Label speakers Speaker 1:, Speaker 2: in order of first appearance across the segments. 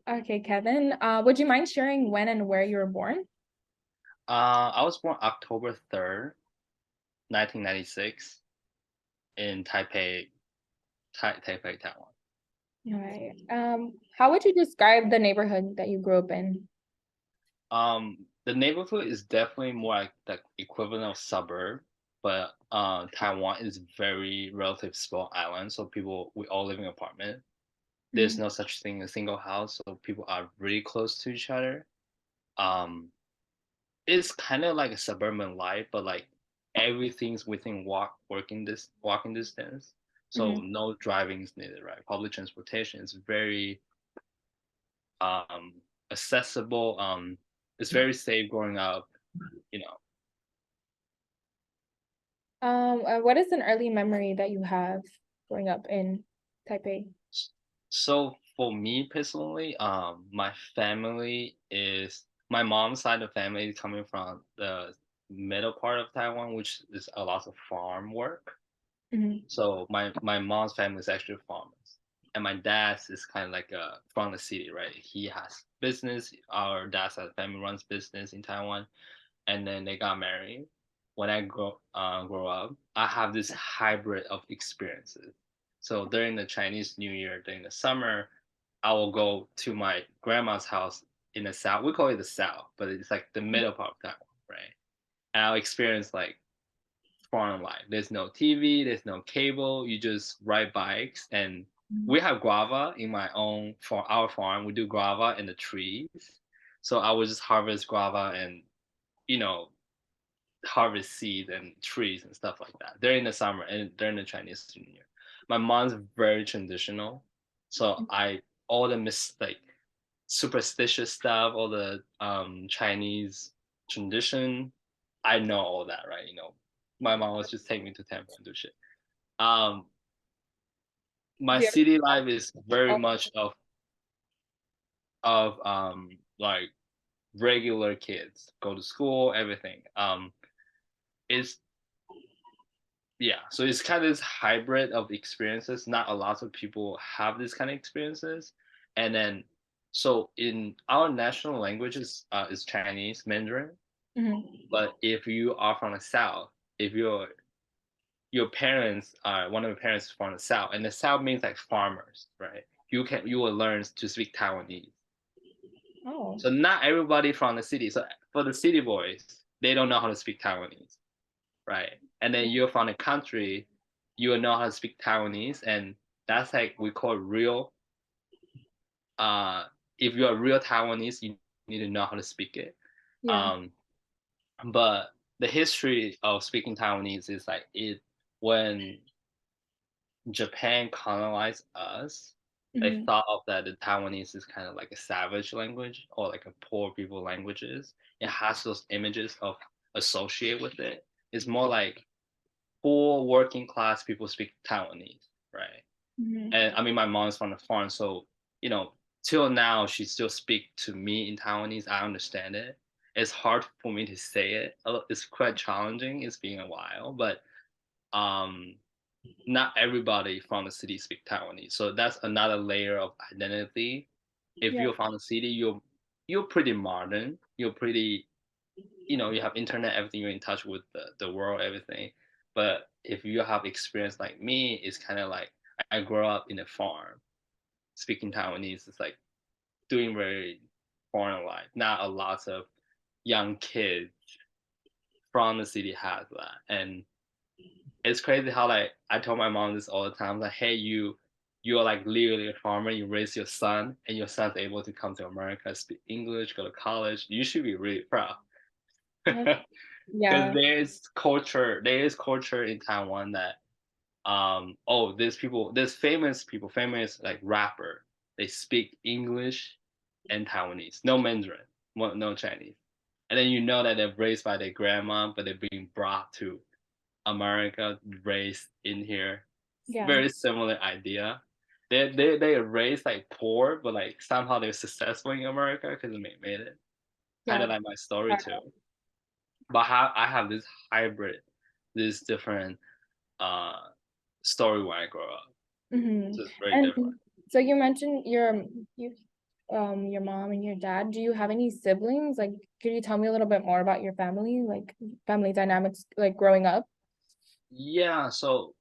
Speaker 1: Okay, Kevin. Would you mind sharing when and where you were born?
Speaker 2: I was born October 3rd, 1996 in Taipei, Taiwan.
Speaker 1: All right. How would you describe the neighborhood that you grew up in?
Speaker 2: The neighborhood is definitely more like the equivalent of suburb, but Taiwan is very relative small island, so we all live in apartment. There's
Speaker 1: Mhm.
Speaker 2: no such thing as single house, so people are really close to each other. Um, it's kind of like a suburban life, but like everything's within walking distance. So
Speaker 1: Mhm.
Speaker 2: no driving is needed, right? Public transportation is very um accessible. It's very safe growing up, you know.
Speaker 1: What is an early memory that you have growing up in Taipei?
Speaker 2: So for me personally, my mom's side of the family is coming from the middle part of Taiwan, which is a lot of farm work.
Speaker 1: Mhm.
Speaker 2: So my mom's family is actually farmers, and my dad's is kind of like from the city, right? He has business. Our dad's side of the family runs business in Taiwan, and then they got married. When I grow up, I have this hybrid of experiences. So during the Chinese New Year, during the summer, I will go to my grandma's house in the south. We call it the south, but it's like the middle part of Taiwan, right? And I'll experience like foreign life. There's no TV, there's no cable. You just ride bikes, and
Speaker 1: Mhm.
Speaker 2: we have guava in for our farm. We do guava in the trees, so I would just harvest guava and you know harvest seeds and trees and stuff like that during the summer and during the Chinese New Year. My mom's very traditional, so I all the like superstitious stuff, all the Chinese tradition, I know all that, right? My mom was just taking me to temple and do shit. Um, my
Speaker 1: Do you
Speaker 2: city life is very
Speaker 1: ever?
Speaker 2: much of like regular kids go to school, everything. It's Yeah, so it's kind of this hybrid of experiences. Not a lot of people have this kind of experiences, and then so in our national languages is Chinese Mandarin.
Speaker 1: Mhm.
Speaker 2: But if you are from the south, if your parents are one of your parents is from the south, and the south means like farmers, right? You will learn to speak Taiwanese.
Speaker 1: Oh.
Speaker 2: So not everybody from the city. So for the city boys, they don't know how to speak Taiwanese, right? And then you're from the country, you will know how to speak Taiwanese, and that's like we call real. Uh, if you're a real Taiwanese, you need to know how to speak it.
Speaker 1: Yeah.
Speaker 2: Um, but the history of speaking Taiwanese is like it when Japan colonized us, they
Speaker 1: Mhm.
Speaker 2: thought of that the Taiwanese is kind of like a savage language or like a poor people languages. It has those images of associate with it. It's more like poor working class people speak Taiwanese, right?
Speaker 1: Mhm.
Speaker 2: And I mean, my mom's from the farm, so you know, till now she still speak to me in Taiwanese. I understand it. It's hard for me to say it. It's quite challenging. It's been a while, but um, not everybody from the city speak Taiwanese. So that's another layer of identity. If
Speaker 1: Yeah.
Speaker 2: you're from the city, you're pretty modern. You're pretty, you have internet, everything. You're in touch with the world, everything. But if you have experience like me, it's kind of like I grew up in a farm speaking Taiwanese. It's like doing very foreign life. Not a lot of young kids from the city has that, and it's crazy how like I told my mom this all the time. Like, hey, you are like literally a farmer. You raise your son, and your son's able to come to America, speak English, go to college. You should be really proud.
Speaker 1: That's-
Speaker 2: Because
Speaker 1: Yeah.
Speaker 2: there is culture in Taiwan that there's famous like rapper, they speak English and Taiwanese, no Mandarin, no Chinese, and then you know that they're raised by their grandma, but they're being brought to America, raised in here.
Speaker 1: Yeah.
Speaker 2: Very similar idea. They are raised like poor, but like somehow they're successful in America because they made it. Kind
Speaker 1: Yeah.
Speaker 2: of like my story too. But I have this hybrid, this different uh story when I grow up.
Speaker 1: Mhm.
Speaker 2: So it's very
Speaker 1: And
Speaker 2: different.
Speaker 1: so you mentioned you your mom and your dad. Do you have any siblings? Like, could you tell me a little bit more about your family, like family dynamics, like growing up?
Speaker 2: Yeah, so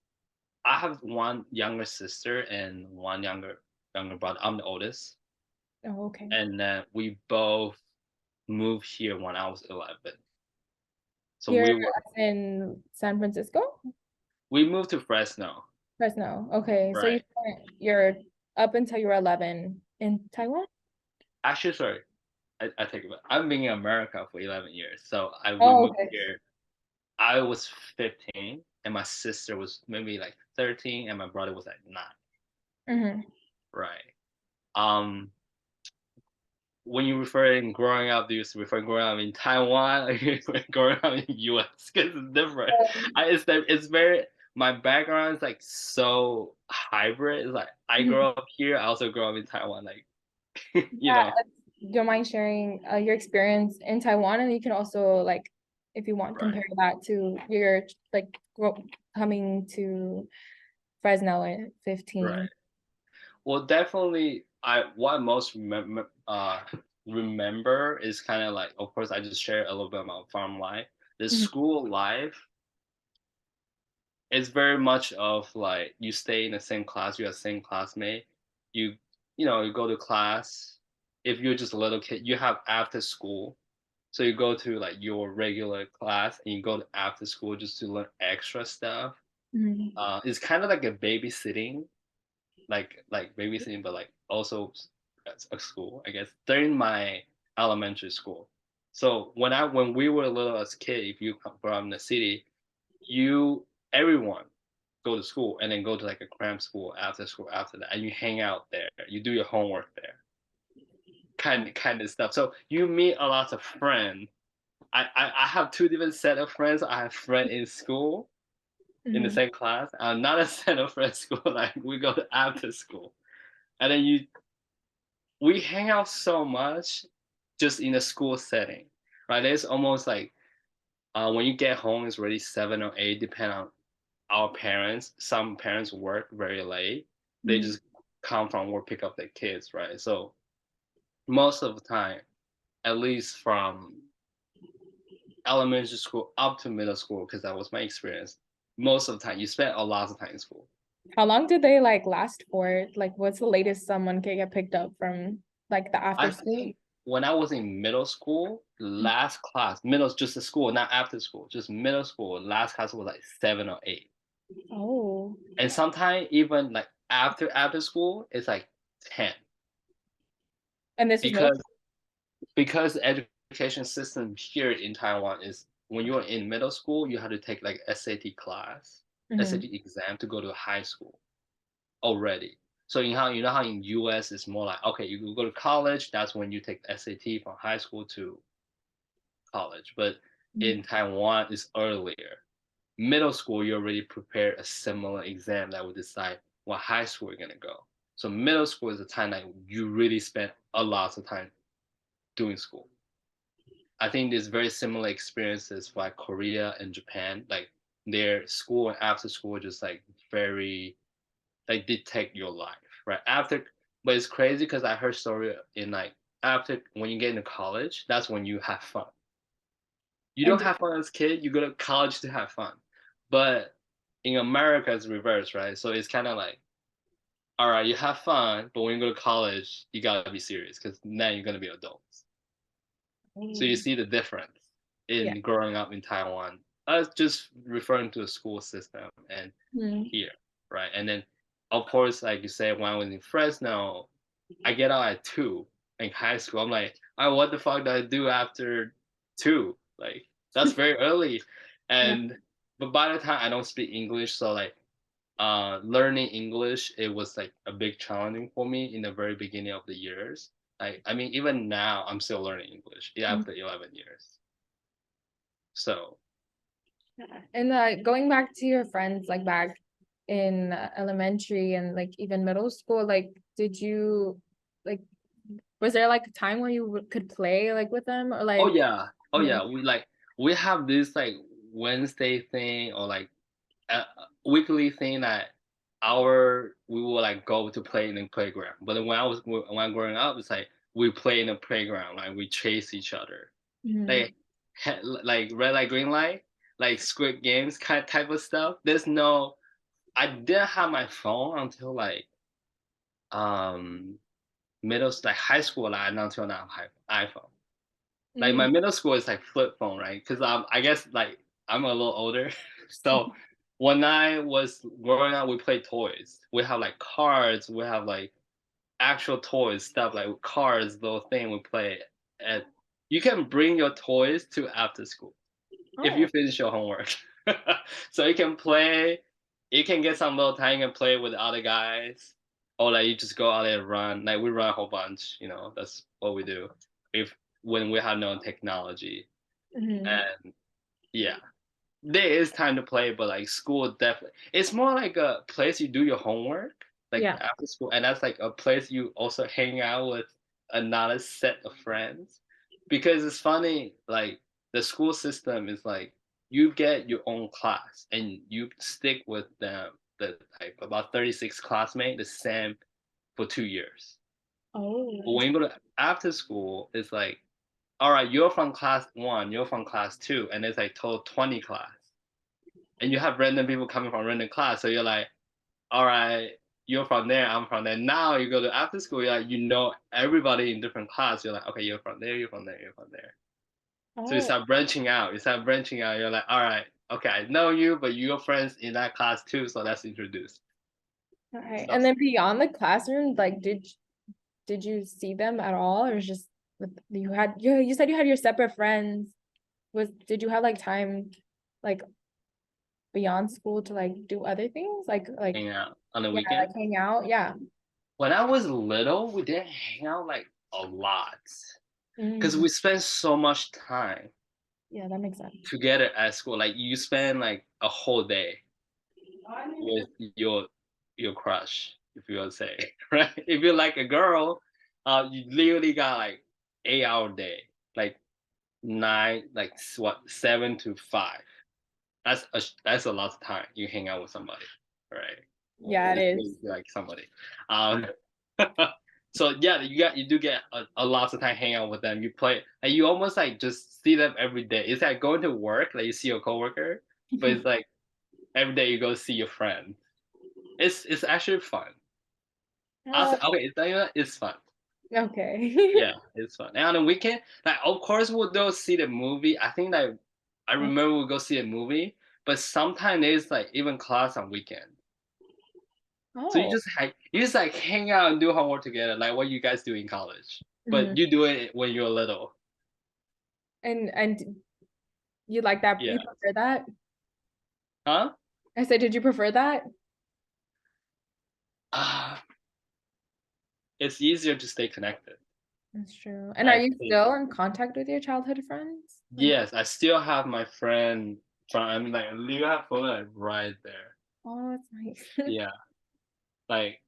Speaker 2: I have one younger sister and one younger brother. I'm the oldest,
Speaker 1: Oh, okay.
Speaker 2: and we both moved here when I was 11. So
Speaker 1: Here in San Francisco?
Speaker 2: we moved to Fresno,
Speaker 1: Fresno. Okay, so
Speaker 2: right?
Speaker 1: you're up until you were 11 in Taiwan?
Speaker 2: Actually, sorry, I take it back. I've been in America for 11 years. So we
Speaker 1: Oh,
Speaker 2: moved
Speaker 1: okay.
Speaker 2: here. I was 15, and my sister was maybe like 13, and my brother was like 9,
Speaker 1: Mm-hmm.
Speaker 2: right? Um, when you refer in growing up, do you refer growing up in Taiwan or you refer growing up in US? Because it's different. It's very my background is like so hybrid. It's like I
Speaker 1: Mhm.
Speaker 2: grew up here, I also grew up in Taiwan. Like you
Speaker 1: Yeah,
Speaker 2: know,
Speaker 1: don't mind sharing your experience in Taiwan, and you can also like, if you want,
Speaker 2: right,
Speaker 1: compare that to your like coming to Fresno at
Speaker 2: right.
Speaker 1: 15.
Speaker 2: Well, definitely, I what I most remember is kind of like, of course, I just share a little bit about farm life. The
Speaker 1: Mhm.
Speaker 2: school life is very much of like you stay in the same class, you have the same classmate, you you go to class. If you're just a little kid, you have after school, so you go to like your regular class and you go to after school just to learn extra stuff.
Speaker 1: Mhm.
Speaker 2: It's kind of like a babysitting, like babysitting, but like also as a school, I guess, during my elementary school. So when we were little as kid, if you come from the city, you everyone go to school and then go to like a cram school after that, and you hang out there, you do your homework there, kind of stuff. So you meet a lot of friends. I have two different set of friends. I have friend in school in the
Speaker 1: Mhm.
Speaker 2: same class, and another set of friends school like we go to after school, and then you we hang out so much just in a school setting, right? It's almost like when you get home, it's already 7 or 8, depending on our parents. Some parents work very late. They
Speaker 1: Mhm.
Speaker 2: just come from work, pick up their kids, right? So most of the time, at least from elementary school up to middle school, because that was my experience, most of the time you spend a lot of time in school.
Speaker 1: How long did they like last for? Like, what's the latest someone can get picked up from like the after
Speaker 2: I
Speaker 1: school?
Speaker 2: think when I was in middle school, last class, just the school, not after school, just middle school, last class was like 7 or 8.
Speaker 1: Oh,
Speaker 2: And sometimes even like after school, it's like 10.
Speaker 1: and this was middle
Speaker 2: Because because the education system here in Taiwan is when you're in middle school, you have to take like SAT class,
Speaker 1: school?
Speaker 2: SAT exam to go to high school already. So you know how in US it's more like, okay, you go to college, that's when you take the SAT from high school to college. But
Speaker 1: Hmm.
Speaker 2: in Taiwan, it's earlier. Middle school, you already prepared a similar exam that will decide what high school you're gonna go. So middle school is the time that you really spend a lot of time doing school. I think there's very similar experiences for like Korea and Japan. Like their school and after school just like very like dictate your life, right? But it's crazy because I heard story in like after when you get into college, that's when you have fun. You
Speaker 1: And
Speaker 2: don't have fun as a kid, you go to college to have fun. But in America, it's reverse, right? So it's kind of like, all right, you have fun, but when you go to college, you gotta be serious because now you're gonna be adults. So you see the difference
Speaker 1: yeah.
Speaker 2: in growing up in Taiwan. I was just referring to the school system and
Speaker 1: Hmm.
Speaker 2: here, right? And then, of course, like you said, when I was in Fresno, I get out at 2 in high school. I'm like, oh, what the fuck do I do after 2? Like, that's very early.
Speaker 1: Yeah.
Speaker 2: And but by the time I don't speak English, so like learning English, it was like a big challenging for me in the very beginning of the years. Like, I mean, even now I'm still learning English after 11 years. So
Speaker 1: Yeah. And going back to your friends, like back in elementary and like even middle school, like, did you like, was there like a time where you could play like with them or
Speaker 2: oh
Speaker 1: like,
Speaker 2: yeah, oh
Speaker 1: yeah.
Speaker 2: yeah, we have this like Wednesday thing or like a weekly thing that we will like go to play in the playground. But then when I'm growing up, it's like we play in the playground, like we chase each other.
Speaker 1: Mhm.
Speaker 2: Like like red light, green light, like Squid Games kind of type of stuff. There's no I didn't have my phone until like um like high school, like not until now I have iPhone. Like my
Speaker 1: Mm.
Speaker 2: middle school is like flip phone, right? Because I guess like I'm a little older. So when I was growing up, we played toys. We have like cards, we have like actual toys, stuff like cars, little thing we play. And you can bring your toys to after school if you
Speaker 1: Oh.
Speaker 2: finish your homework. So you can play, you can get some little time and play with the other guys. Or like you just go out there and run. Like we run a whole bunch, that's what we do. If when we have no technology.
Speaker 1: Mhm.
Speaker 2: And yeah, there is time to play, but like school definitely it's more like a place you do your homework, like
Speaker 1: Yeah.
Speaker 2: after school, and that's like a place you also hang out with another set of friends. Because it's funny, like the school system is like you get your own class and you stick with them, the like about 36 classmates, the same for 2 years. But
Speaker 1: Oh.
Speaker 2: when you go to after school, it's like, all right, you're from class one, you're from class two, and it's like total 20 class, and you have random people coming from random class. So you're like, all right, you're from there, I'm from there. Now you go to after school, you're like, everybody in different class. You're like, okay, you're from there, you're from there, you're from there. So you
Speaker 1: Oh.
Speaker 2: start branching out. You start branching out. You're like, all right, okay, I know you, but you're friends in that class too. So let's introduce
Speaker 1: Okay.
Speaker 2: stuff.
Speaker 1: And then beyond the classroom, like did you see them at all, or just you said you had your separate friends. Did you have like time like beyond school to like do other things?
Speaker 2: Hang out on the
Speaker 1: Yeah,
Speaker 2: weekend.
Speaker 1: like hang out. Yeah.
Speaker 2: When I was little, we didn't hang out like a lot because
Speaker 1: Mm.
Speaker 2: we spent so much time
Speaker 1: Yeah, that makes sense.
Speaker 2: together at school. Like you spend like a whole day with your crush, if you want to say, right? If you're like a girl, you literally got like 8 hour day, like nine, like what 7 to 5. That's a lot of time you hang out with somebody, right?
Speaker 1: Yeah, it
Speaker 2: Especially
Speaker 1: is.
Speaker 2: like somebody. Um, so yeah, you do get a lot of time hanging out with them. You play, and you almost like just see them every day. It's like going to work, like you see your coworker, but it's like every day you go see your friend. It's actually fun. I'll
Speaker 1: Oh,
Speaker 2: say, okay, it's fun.
Speaker 1: okay.
Speaker 2: Yeah, it's fun. And on the weekend, like of course we'll go see the movie. I think like I remember we'll go see a movie, but sometimes there's like even class on weekend. So
Speaker 1: Oh.
Speaker 2: you just like hang out and do homework together, like what you guys do in college.
Speaker 1: Mhm.
Speaker 2: But you do it when you're little.
Speaker 1: And you like that?
Speaker 2: Yeah.
Speaker 1: You prefer that?
Speaker 2: Huh?
Speaker 1: I said, did you prefer that?
Speaker 2: Uh, it's easier to stay connected.
Speaker 1: That's true. And are
Speaker 2: I
Speaker 1: you
Speaker 2: think.
Speaker 1: still in contact with your childhood friends? Like,
Speaker 2: Yes, I still have my friend from. I mean, like you have photo like right there.
Speaker 1: oh, that's nice.
Speaker 2: Yeah, like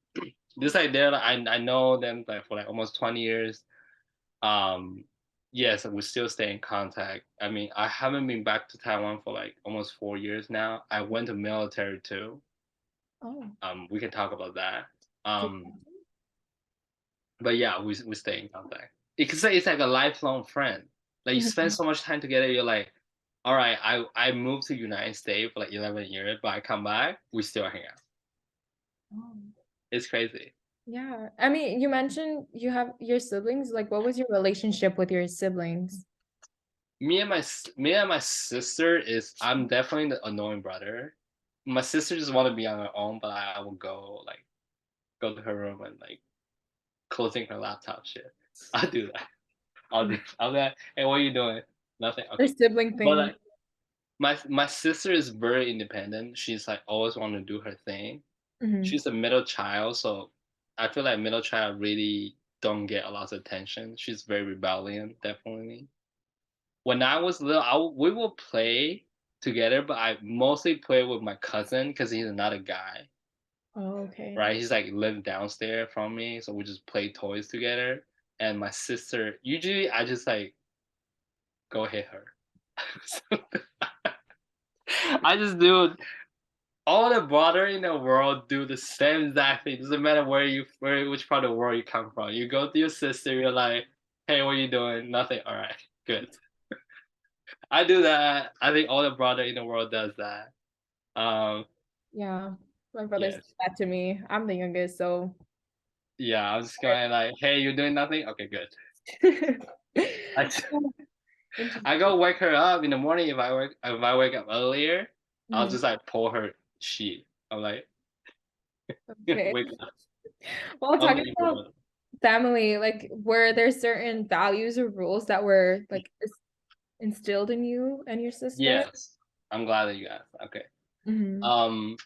Speaker 2: this like there. Like, I know them like for like almost 20 years. Um, yes, we still stay in contact. I mean, I haven't been back to Taiwan for like almost 4 years now. I went to military too.
Speaker 1: Oh.
Speaker 2: We can talk about that.
Speaker 1: Did-
Speaker 2: But yeah, we stay in contact. You can say it's like a lifelong friend. Like you spend
Speaker 1: Mhm.
Speaker 2: so much time together. You're like, all right, I moved to United States for like 11 years, but I come back, we still hang out.
Speaker 1: Oh.
Speaker 2: It's crazy.
Speaker 1: Yeah. I mean, you mentioned you have your siblings. Like, what was your relationship with your siblings?
Speaker 2: Me and my sister is I'm definitely the annoying brother. My sister just want to be on her own, but I will go to her room and like closing her laptop shit. I'll do that. I'll be like, hey, what are you doing? Nothing.
Speaker 1: Their
Speaker 2: Okay.
Speaker 1: sibling
Speaker 2: But
Speaker 1: thing.
Speaker 2: like my sister is very independent. She's like always want to do her thing.
Speaker 1: Mhm.
Speaker 2: She's a middle child, so I feel like middle child really don't get a lot of attention. She's very rebellion, definitely. When I was little, we will play together, but I mostly play with my cousin because he's another guy,
Speaker 1: Oh, okay.
Speaker 2: right? He's like live downstairs from me, so we just play toys together. And my sister, usually I just like go hit her. I just do all the brother in the world do the same exact thing. Doesn't matter which part of the world you come from. You go to your sister, you're like, "Hey, what are you doing?" Nothing. All right, good. I do that. I think all the brother in the world does that. Um,
Speaker 1: Yeah, my brother's
Speaker 2: yes,
Speaker 1: did that to me. I'm the youngest, so
Speaker 2: yeah. I'm just going like, "Hey, you doing nothing? Okay, good." I
Speaker 1: interesting.
Speaker 2: I go wake her up in the morning if I wake up earlier, I'll
Speaker 1: Mhm.
Speaker 2: just like pull her sheet. I'm like,
Speaker 1: Okay.
Speaker 2: wake up.
Speaker 1: Well,
Speaker 2: I'm
Speaker 1: talking
Speaker 2: the younger
Speaker 1: about
Speaker 2: brother.
Speaker 1: family, like were there certain values or rules that were like instilled in you and your sister?
Speaker 2: Yes, I'm glad that you asked. Okay.
Speaker 1: Hmm.
Speaker 2: Um,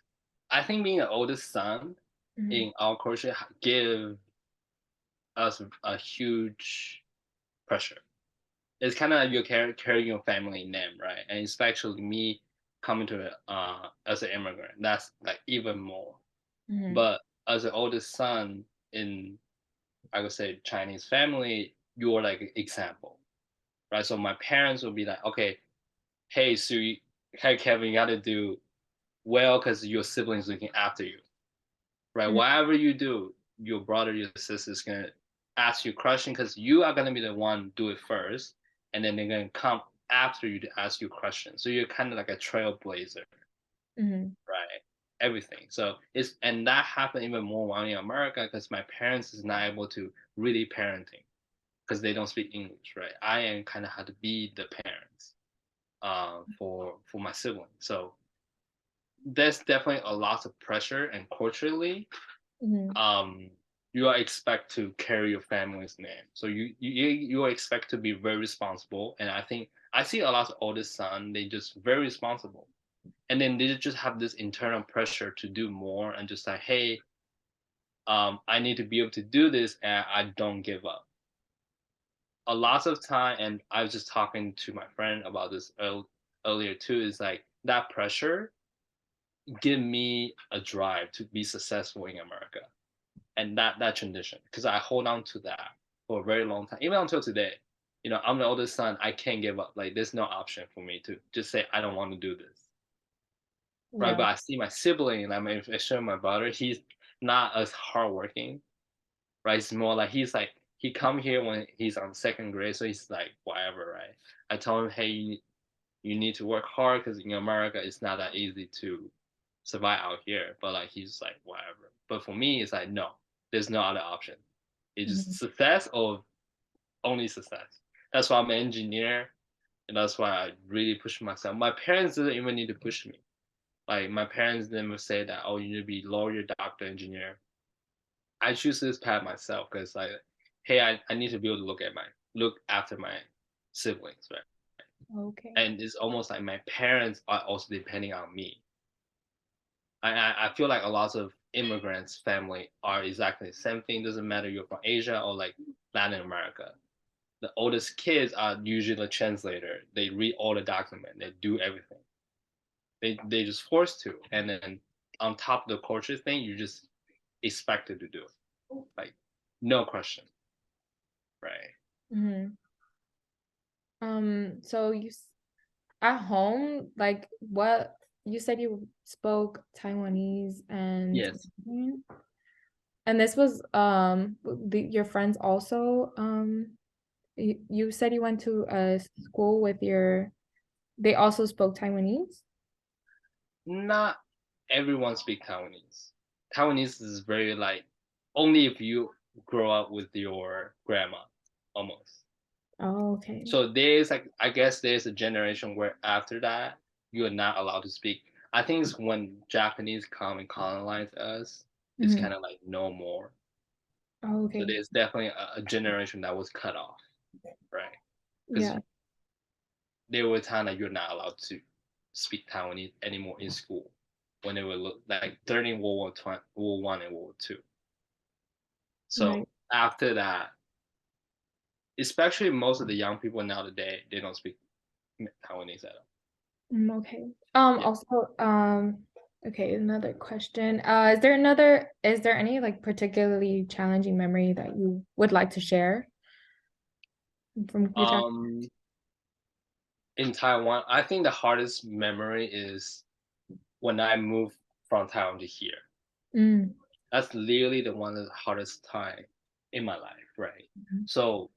Speaker 2: I think being an oldest son
Speaker 1: Hmm.
Speaker 2: in our culture give us a huge pressure. It's kind of you're carrying your family name, right? And especially me coming to it as an immigrant, that's like even more.
Speaker 1: Hmm.
Speaker 2: But as an oldest son in, I would say, Chinese family, you're like an example, right? So my parents will be like, okay, hey, Sue, hey, Kevin, you got to do well because your siblings looking after you, right? Whatever you do, your brother, your sister is gonna ask you question because you are gonna be the one do it first, and then they're gonna come after you to ask you questions. So you're kind of like a trailblazer,
Speaker 1: Hmm.
Speaker 2: right? Everything. So it's and that happened even more while in America because my parents is not able to really parenting because they don't speak English, right? I am kind of had to be the parents for my siblings. So there's definitely a lot of pressure and culturally
Speaker 1: Hmm.
Speaker 2: um you are expect to carry your family's name, so you are expect to be very responsible. And I think I see a lot of oldest son, they just very responsible, and then they just have this internal pressure to do more and just like, hey, I need to be able to do this and I don't give up a lot of time. And I was just talking to my friend about this earlier too, is like that pressure give me a drive to be successful in America, and that tradition because I hold on to that for a very long time, even until today. I'm the oldest son. I can't give up. Like there's no option for me to just say I don't want to do this, right?
Speaker 1: Yeah.
Speaker 2: But I see my sibling, and I show my brother. He's not as hardworking, right? It's more like he's like he come here when he's on second grade, so he's like whatever, right? I told him, hey, you need to work hard because in America it's not that easy to survive out here. But like he's like whatever. But for me, it's like no, there's no other option. It's just
Speaker 1: Hmm.
Speaker 2: success or only success. That's why I'm an engineer, and that's why I really push myself. My parents didn't even need to push me. Like my parents never say that, oh, you need to be lawyer, doctor, engineer. I choose this path myself because like, hey, I need to be able to look after my siblings, right?
Speaker 1: Okay.
Speaker 2: And it's almost like my parents are also depending on me. I feel like a lot of immigrants family are exactly the same thing. Doesn't matter you're from Asia or like Latin America. The oldest kids are usually the translator. They read all the document. They do everything. They just forced to. And then on top of the culture thing, you just expected to do it. Like no question, right?
Speaker 1: Hmm. So at home, like what you said you spoke Taiwanese and
Speaker 2: Yes.
Speaker 1: Mandarin? And this was your friends also you said you went to a school with your they also spoke Taiwanese?
Speaker 2: Not everyone speak Taiwanese. Taiwanese is very like only if you grow up with your grandma, almost.
Speaker 1: Oh, okay.
Speaker 2: So there's like I guess there's a generation where after that you are not allowed to speak. I think it's when Japanese come and colonize us, it's
Speaker 1: Hmm.
Speaker 2: kind of like no more.
Speaker 1: Oh,
Speaker 2: So
Speaker 1: okay.
Speaker 2: there's definitely a generation that was cut off, right? Because
Speaker 1: Yeah.
Speaker 2: there were times that you're not allowed to speak Taiwanese anymore in school when they were like during World War One and World War Two. So
Speaker 1: Right.
Speaker 2: after that, especially most of the young people nowadays, they don't speak Taiwanese at all.
Speaker 1: Okay.
Speaker 2: Yeah.
Speaker 1: Also, okay, another question. Is there any like particularly challenging memory that you would like to share from your time?
Speaker 2: Um, in Taiwan, I think the hardest memory is when I moved. from Taiwan to here.
Speaker 1: Mm,
Speaker 2: That's literally the one of the hardest time in my life, right?
Speaker 1: mhm,
Speaker 2: So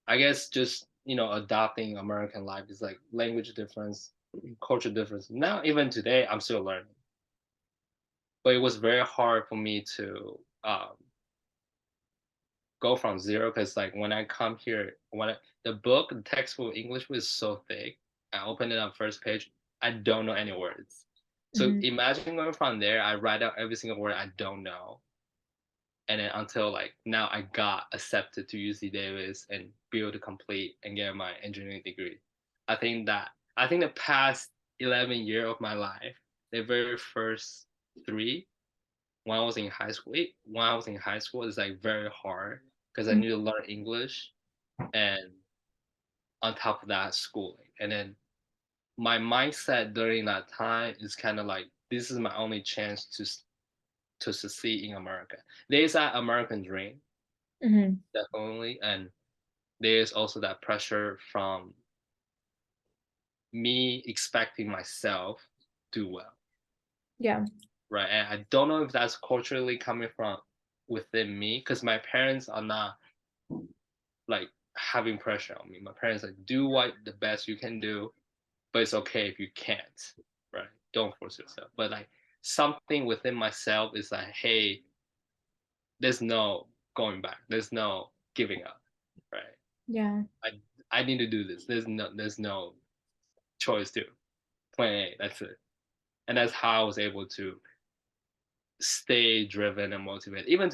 Speaker 2: I guess just adopting American life is like language difference, culture difference. Now even today, I'm still learning, but it was very hard for me to go from zero because like when I come here, the textbook English was so thick. I open it up first page, I don't know any words. So
Speaker 1: mhm,
Speaker 2: imagine going from there, I write out every single word I don't know, and then until like now I got accepted to UC Davis and be able to complete and get my engineering degree. I think the past 11 years of my life, the very first three, when I was in high school, it's like very hard because I
Speaker 1: mhm,
Speaker 2: need to learn English and on top of that schooling. And then my mindset during that time is kind of like this is my only chance to succeed in America. There's that American dream,
Speaker 1: mhm.
Speaker 2: definitely, and there's also that pressure from me expecting myself do well,
Speaker 1: Yeah.
Speaker 2: right? And I don't know if that's culturally coming from within me because my parents are not like having pressure on me. My parents like do what the best you can do, but it's okay if you can't, right? Don't force yourself. But like something within myself is like, hey, there's no going back. There's no giving up, right?
Speaker 1: Yeah.
Speaker 2: I I need to do this. There's no choice to plan A. That's it. And that's how I was able to stay driven and motivated. Even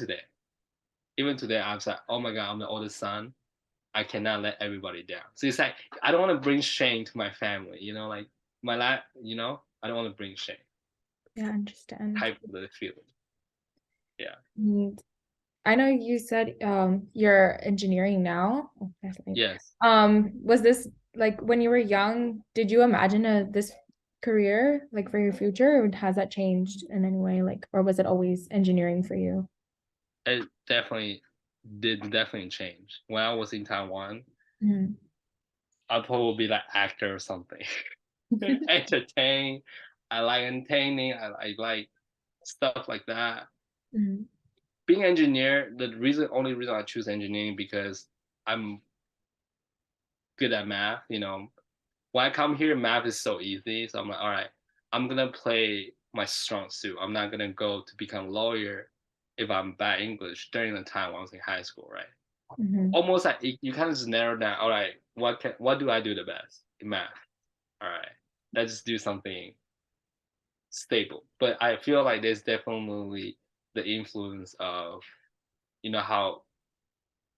Speaker 2: today, I was like, oh my god, I'm the oldest son. I cannot let everybody down. So it's like I don't want to bring shame to my family. Like my life. I don't want to bring shame.
Speaker 1: Yeah, I understand.
Speaker 2: Type of the feeling. Yeah.
Speaker 1: And I know you said you're engineering now. Oh, definitely.
Speaker 2: Yes.
Speaker 1: Was this like when you were young, did you imagine this career like for your future, or has that changed in any way? Like, or was it always engineering for you?
Speaker 2: It definitely change. When I was in Taiwan,
Speaker 1: Mhm.
Speaker 2: I'd probably be like actor or something. Entertain. I like entertaining. I like stuff like that.
Speaker 1: Mhm.
Speaker 2: Being engineer, only reason I choose engineering because I'm good at math. When I come here, math is so easy. So I'm like, all right, I'm gonna play my strong suit. I'm not gonna go to become a lawyer if I'm bad English during the time when I was in high school, right?
Speaker 1: Mhm.
Speaker 2: Almost like you kind of just narrow down. All right, what do I do the best in math? All right, let's just do something stable. But I feel like there's definitely the influence of how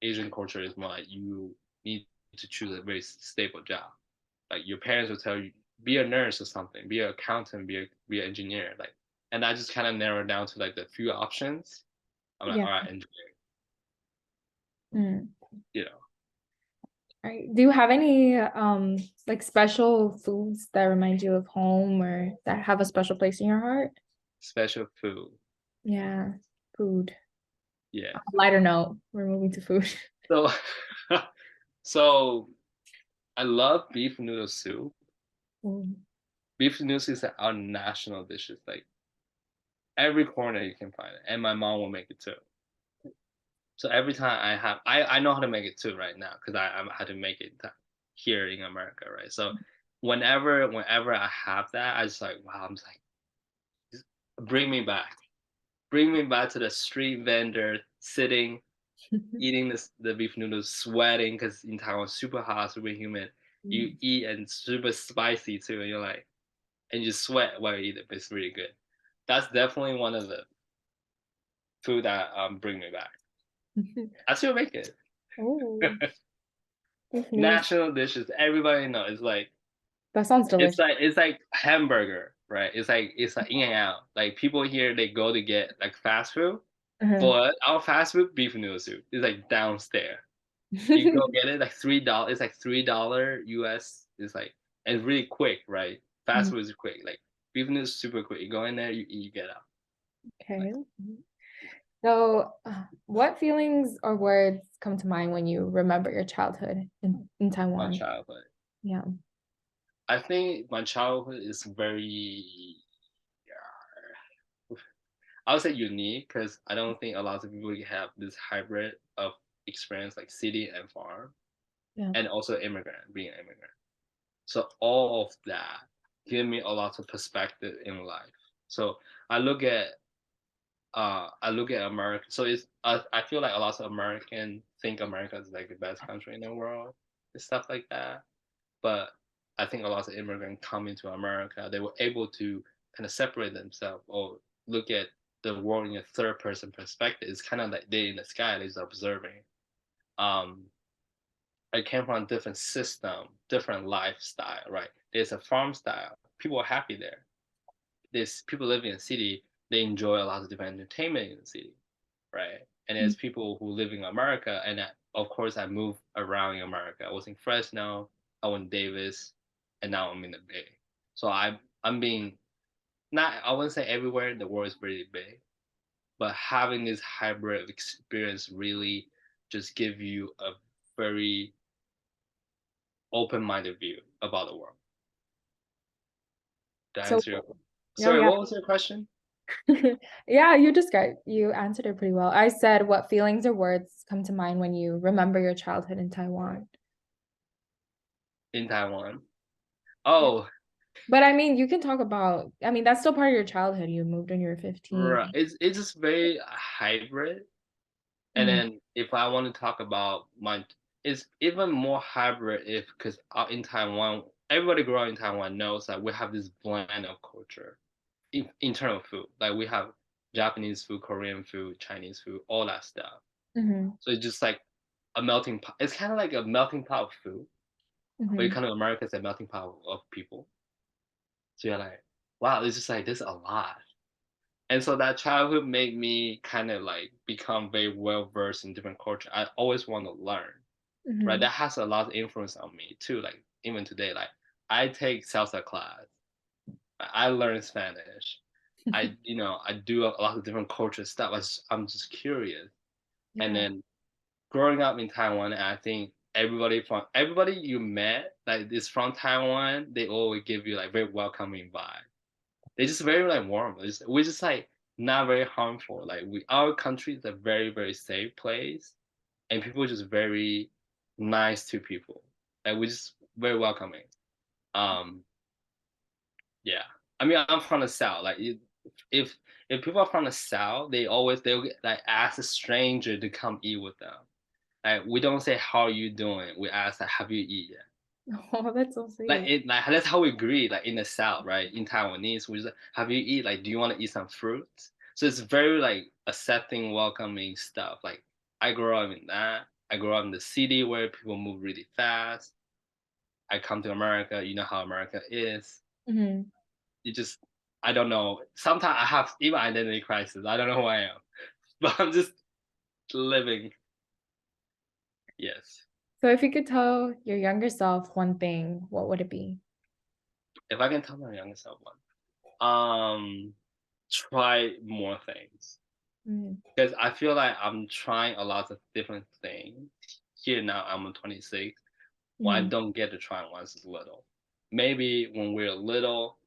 Speaker 2: Asian culture is more like you need to choose a very stable job. Like your parents will tell you, be a nurse or something, be an accountant, be an engineer. Like, and I just kind of narrowed down to like the few options. I'm like,
Speaker 1: Yeah.
Speaker 2: all right, engineering.
Speaker 1: Mm.
Speaker 2: You know,
Speaker 1: All right. Do you have any like special foods that remind you of home or that have a special place in your heart?
Speaker 2: special food.
Speaker 1: Yeah, food.
Speaker 2: Yeah.
Speaker 1: Lighter note, we're moving to food.
Speaker 2: So, so I love beef noodle soup.
Speaker 1: Mm.
Speaker 2: Beef noodle soup is our national dishes. Like every corner you can find it, and my mom will make it too. So every time I know how to make it too right now because I had to make it here in America, right? So whenever I have that, I just like wow, I'm just like bring me back, bring me back to the street vendor sitting eating the beef noodles, sweating because in Taiwan super hot, super humid. You eat and super spicy too, and you're like, and you sweat while you eat it. But it's really good. That's definitely one of the food that bring me back. I still make it.
Speaker 1: Oh, beef noodles.
Speaker 2: National dishes, everybody knows. It's like
Speaker 1: That sounds
Speaker 2: it's
Speaker 1: delicious.
Speaker 2: like it's like hamburger, right? It's like in and out. Like people here, they go to get like fast food,
Speaker 1: Uh-huh.
Speaker 2: but our fast food beef noodle soup is like downstairs. You go get it like $3. It's like $3 US. It's like and it's really quick, right? Fast food is quick. Like beef noodles is super quick. You go in there, you eat, you get out. Like
Speaker 1: Okay. So, what feelings or words come to mind when you remember your childhood in
Speaker 2: my
Speaker 1: Taiwan?
Speaker 2: childhood.
Speaker 1: Yeah.
Speaker 2: I think my childhood is very. I would say unique because I don't think a lot of people have this hybrid of experience like city and farm,
Speaker 1: Yeah.
Speaker 2: and also immigrant, being an immigrant. So all of that give me a lot of perspective in life. So I look at I look at America. So I feel like a lot of American think America is like the best country in the world and stuff like that. But I think a lot of immigrants coming to America, they were able to kind of separate themselves or look at the world in a third person perspective. It's kind of like they in the sky, they're just observing. Um, I came from a different system, different lifestyle, right? There's a farm style. People are happy there. There's people living in the city, they enjoy a lot of different entertainment in the city, right? And
Speaker 1: Mm.
Speaker 2: there's people who live in America, and of course, I moved around in America. I was in Fresno, I went to Davis, and now I'm in the Bay. So I'm being not I wouldn't say everywhere. The world is pretty big, but having this hybrid experience really just give you a very open-minded view about the world. Did I
Speaker 1: So,
Speaker 2: answer your?
Speaker 1: oh
Speaker 2: Sorry,
Speaker 1: yeah.
Speaker 2: what was your question?
Speaker 1: Yeah, you answered it pretty well. I said, what feelings or words come to mind when you remember your childhood in Taiwan?
Speaker 2: In Taiwan.
Speaker 1: Yeah.
Speaker 2: Oh,
Speaker 1: But I mean, you can talk about, I mean, that's still part of your childhood. You moved when you were
Speaker 2: right.
Speaker 1: 15.
Speaker 2: It's just very hybrid. And
Speaker 1: Mhm,
Speaker 2: then if I want to talk about it's even more hybrid if because out in Taiwan, everybody growing in Taiwan knows that we have this blend of culture, internal food. Like we have Japanese food, Korean food, Chinese food, all that stuff.
Speaker 1: mhm,
Speaker 2: So it's just like a melting pot. It's kind of like a melting pot of food, but you
Speaker 1: mhm,
Speaker 2: kind of America's a melting pot of people. So you're like, wow, it's just like this a lot. And so that childhood made me kind of like become very well versed in different culture. I always want to learn, right?
Speaker 1: mhm.
Speaker 2: That has a lot of influence on me too. Like even today, like I take salsa class, I learn Spanish, I do a lot of different culture stuff. I'm just curious. And
Speaker 1: Yeah.
Speaker 2: then growing up in Taiwan, I think everybody you met like is from Taiwan. They always give you like very welcoming vibe. They're just very like warm. We're just like not very harmful. Like our country is a very very safe place, and people are just very nice to people. Like we're just very welcoming. Um, yeah. I mean, I'm from the south. Like if if people are from the south, they'll get, like ask a stranger to come eat with them. Like we don't say how are you doing. We ask like have you eaten?
Speaker 1: Oh, that's so
Speaker 2: Like
Speaker 1: sweet.
Speaker 2: that's how we agree like in the south, right? In Taiwanese we just like, have you eat like do you want to eat some fruits? So it's very like accepting, welcoming stuff. Like I grew up in that. I grew up in the city where people move really fast. I come to America, you know how America is.
Speaker 1: Mhm.
Speaker 2: You just I don't know, sometimes I have even identity crisis. I don't know who I am. But I'm just living. Yes.
Speaker 1: So if you could tell your younger self one thing, what would it be?
Speaker 2: If I can tell my younger self one, try more things.
Speaker 1: Mm,
Speaker 2: Because I feel like I'm trying a lot of different things. Here now, I'm 26. Well, I
Speaker 1: mhm,
Speaker 2: don't get to try once as little. Maybe when we're little,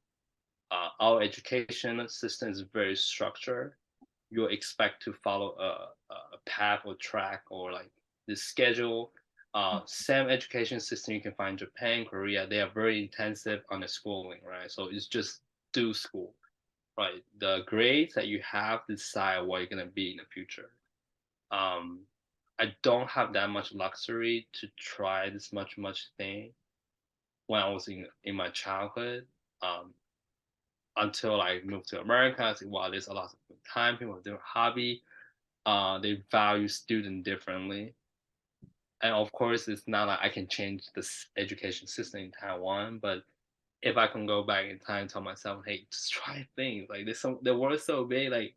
Speaker 2: our education system is very structured. You'll expect to follow a path or track or like the schedule. Same education system you can find in Japan, Korea. They are very intensive on the schooling, right? So it's just do school, right? The grades that you have decide what you're gonna be in the future. um I don't have that much luxury to try this much thing when I was in my childhood. um until I moved to America, I said, wow, there's a lot of time, people have different hobby, they value student differently. And of course it's not like I can change this education system in Taiwan, but if I can go back in time and tell myself, hey, just try things, like the world's so big, like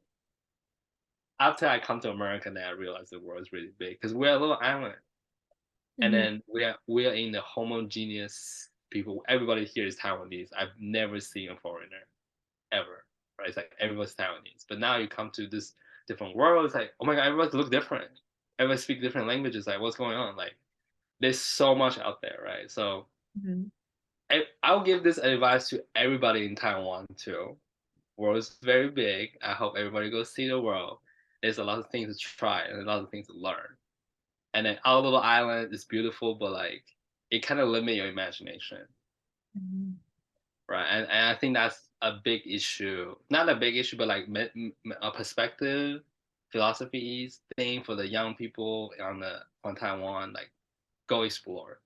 Speaker 2: after I come to America, then I realized the world is really big because we're a little island, and
Speaker 1: mhm,
Speaker 2: then we are in the homogeneous people. Everybody here is Taiwanese. I've never seen a foreigner ever. Right? It's like everyone's Taiwanese. But now you come to this different world. It's like, oh my god, everybody look different. Everybody speak different languages. Like, what's going on? Like, there's so much out there, right? So
Speaker 1: mhm,
Speaker 2: I'll give this advice to everybody in Taiwan too. world is very big. I hope everybody goes see the world. There's a lot of things to try and a lot of things to learn. And then our little island is beautiful, but like it kind of limit your imagination,
Speaker 1: Mhm.
Speaker 2: right? And I think that's a big issue. Not a big issue, but like a perspective, philosophies thing for the young people on Taiwan. Like go explore.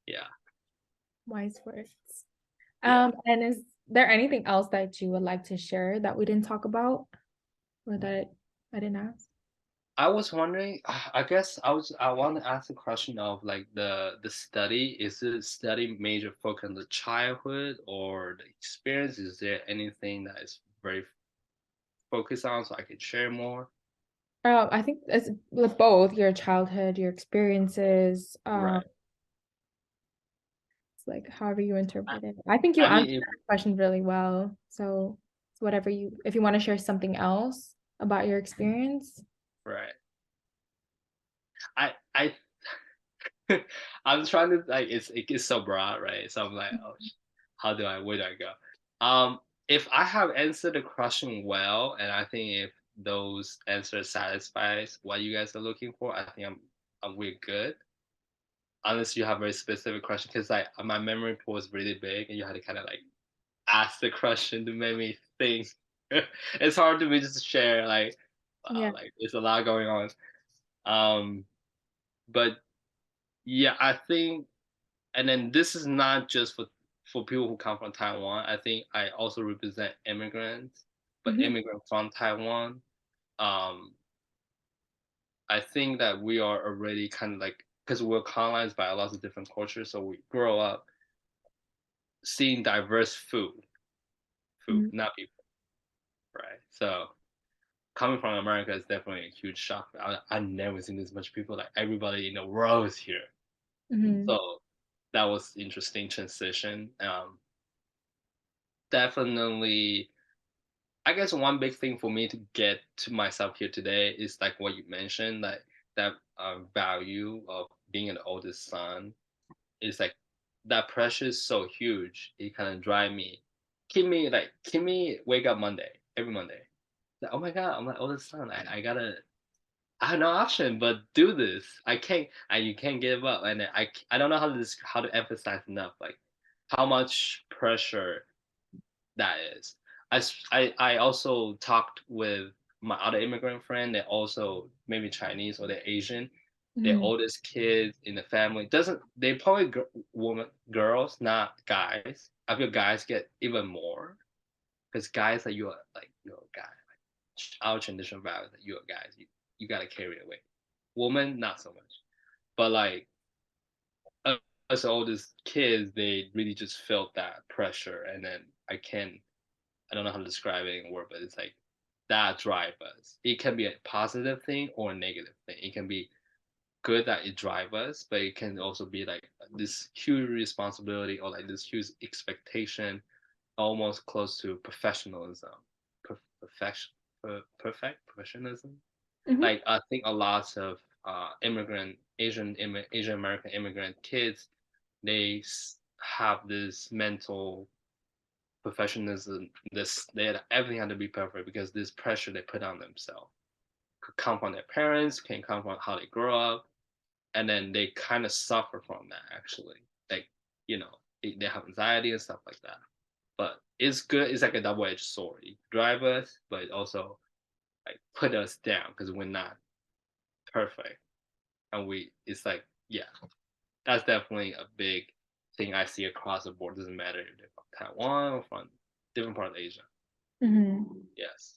Speaker 2: Yeah,
Speaker 1: Wise words.
Speaker 2: yeah.
Speaker 1: And is there anything else that you would like to share that we didn't talk about or that I didn't ask?
Speaker 2: I was wondering. I guess I want to ask the question of like the study. Is the study major focus on the childhood or the experience? Is there anything that is very focused on so I can share more?
Speaker 1: I think it's with both your childhood, your experiences,
Speaker 2: Right.
Speaker 1: it's like however you
Speaker 2: I,
Speaker 1: interpret it. I think you
Speaker 2: I
Speaker 1: answered
Speaker 2: mean,
Speaker 1: that question really well. So it's whatever you, if you want to share something else about your experience.
Speaker 2: right. I I'm trying to like it gets so broad, right? So I'm like, oh, how do I where do I go? If I have answered the question well, and I think if those answers satisfies what you guys are looking for, I think we're good. Unless you have a very specific question, because like my memory pool is really big, and you had to kind of like ask the question to make me think. It's hard to me just to share like wow,
Speaker 1: Yeah.
Speaker 2: like there's a lot going on. Um, but yeah, I think, and then this is not just for people who come from Taiwan. I think I also represent immigrants, but
Speaker 1: Mhm.
Speaker 2: immigrants from Taiwan. Um, I think that we are already kind of like because we're colonized by a lot of different cultures, so we grow up seeing diverse food,
Speaker 1: Mhm.
Speaker 2: not people, right? So coming from America is definitely a huge shock. I never seen this much people. Like everybody in the world is here,
Speaker 1: Mhm.
Speaker 2: so that was interesting transition. Definitely, I guess one big thing for me to get to myself here today is like what you mentioned, like that value of being an oldest son is like that pressure is so huge. It kind of drive me, keep me wake up Monday every Monday. Like, oh my god, I'm my oldest son. I gotta. I have no option but do this. I can't. You can't give up, and I don't know how to emphasize enough like how much pressure that is. I also talked with my other immigrant friend. They're also maybe Chinese or they're Asian. Their
Speaker 1: Mhm.
Speaker 2: oldest kids in the family doesn't. They probably girls, not guys. I feel guys get even more because guys are you're a guy. Like, our traditional values that you're guys. You gotta carry the weight. Woman, not so much. But like us oldest kids, they really just felt that pressure, and then I don't know how to describe it in word, but it's like that drive us. It can be a positive thing or a negative thing. It can be good that it drive us, but it can also be like this huge responsibility or like this huge expectation, almost close to professionalism, perfection, perfect professionalism.
Speaker 1: Mhm.
Speaker 2: Like I think a lot of Asian American immigrant kids, they have this mental professionalism, this everything had to be perfect because this pressure they put on themselves could come from their parents, can come from how they grow up, and then they kind of suffer from that actually. Like you know, they have anxiety and stuff like that. But it's good. It's like a double-edged sword. It drive us, but it also like put us down because we're not perfect, and we. It's like yeah, that's definitely a big thing I see across the board. Doesn't matter if they're from Taiwan or from different part of Asia.
Speaker 1: Mhm.
Speaker 2: Yes.